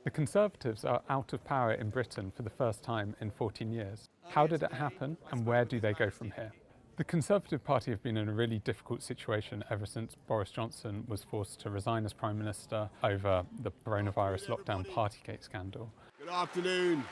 The Conservatives are out of power in Britain for the first time in 14 years. How did it happen, and where do they go from here? The Conservative Party have been in a really difficult situation ever since Boris Johnson was forced to resign as Prime Minister over the coronavirus lockdown Partygate scandal. Good afternoon.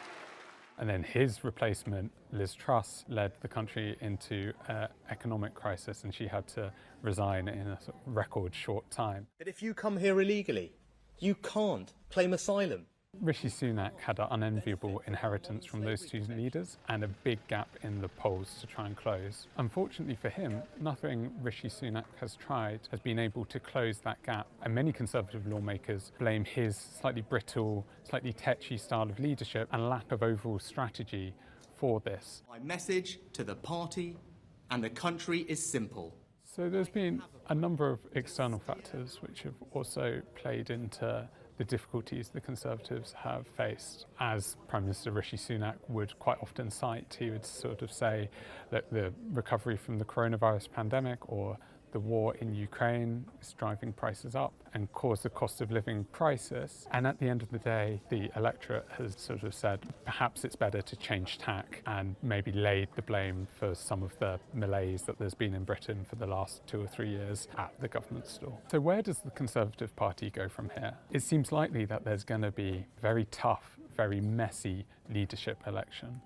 And then his replacement, Liz Truss, led the country into an economic crisis, and she had to resign in a sort of record short time. That if you come here illegally, you can't claim asylum. Rishi Sunak had an unenviable inheritance from those two leaders and a big gap in the polls to try and close. Unfortunately for him, nothing Rishi Sunak has tried has been able to close that gap, and many Conservative lawmakers blame his slightly brittle, slightly tetchy style of leadership and lack of overall strategy for this. My message to the party and the country is simple. So there's been a number of external factors which have also played into the difficulties the Conservatives have faced. As Prime Minister Rishi Sunak would quite often cite, he would sort of say that the recovery from the coronavirus pandemic or the war in Ukraine is driving prices up and caused a cost of living crisis. And at the end of the day, the electorate has sort of said perhaps it's better to change tack and maybe laid the blame for some of the malaise that there's been in Britain for the last 2 or 3 years at the government store. So where does the Conservative Party go from here? It seems likely that there's going to be a very tough, very messy leadership election.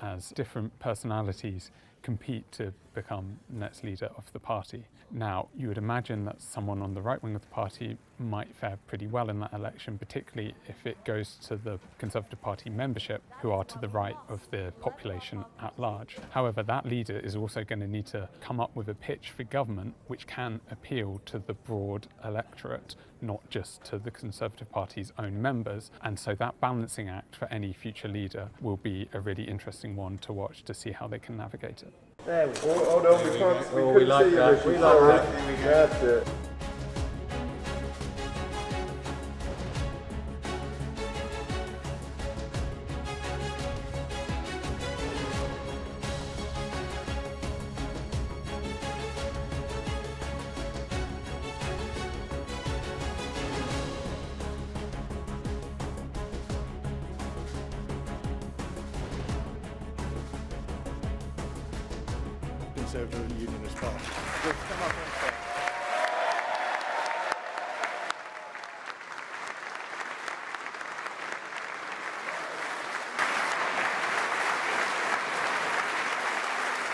As different personalities compete to become next leader of the party. Now, you would imagine that someone on the right wing of the party might fare pretty well in that election, particularly if it goes to the Conservative Party membership, who are to the right of the population at large. However, that leader is also going to need to come up with a pitch for government which can appeal to the broad electorate, not just to the Conservative Party's own members. And so that balancing act for any future leader will be a really interesting one to watch to see how they can navigate it. There we go. Oh no, we can't. We like that. We like that. That's it. Conservative and Unionist Party. Just come up and say.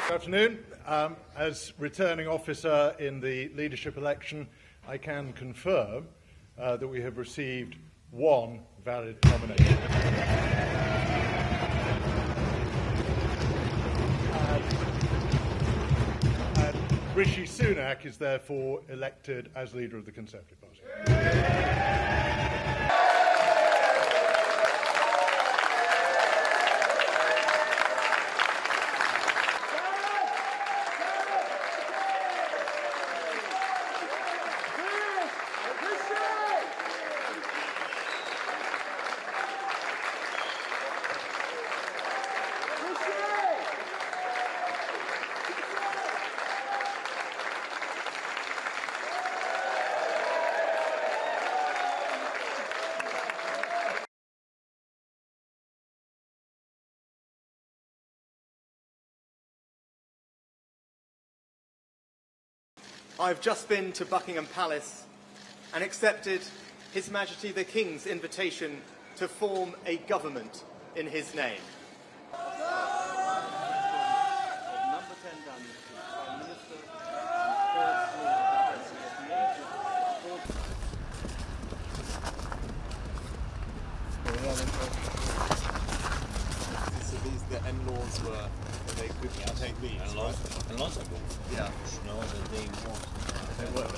Good afternoon. As returning officer in the leadership election, I can confirm that we have received one valid nomination. Rishi Sunak is therefore elected as leader of the Conservative Party. I've just been to Buckingham Palace and accepted His Majesty the King's invitation to form a government in his name. So these, the in-laws were, they could take these, right? En los? Yeah. No, they won't. They were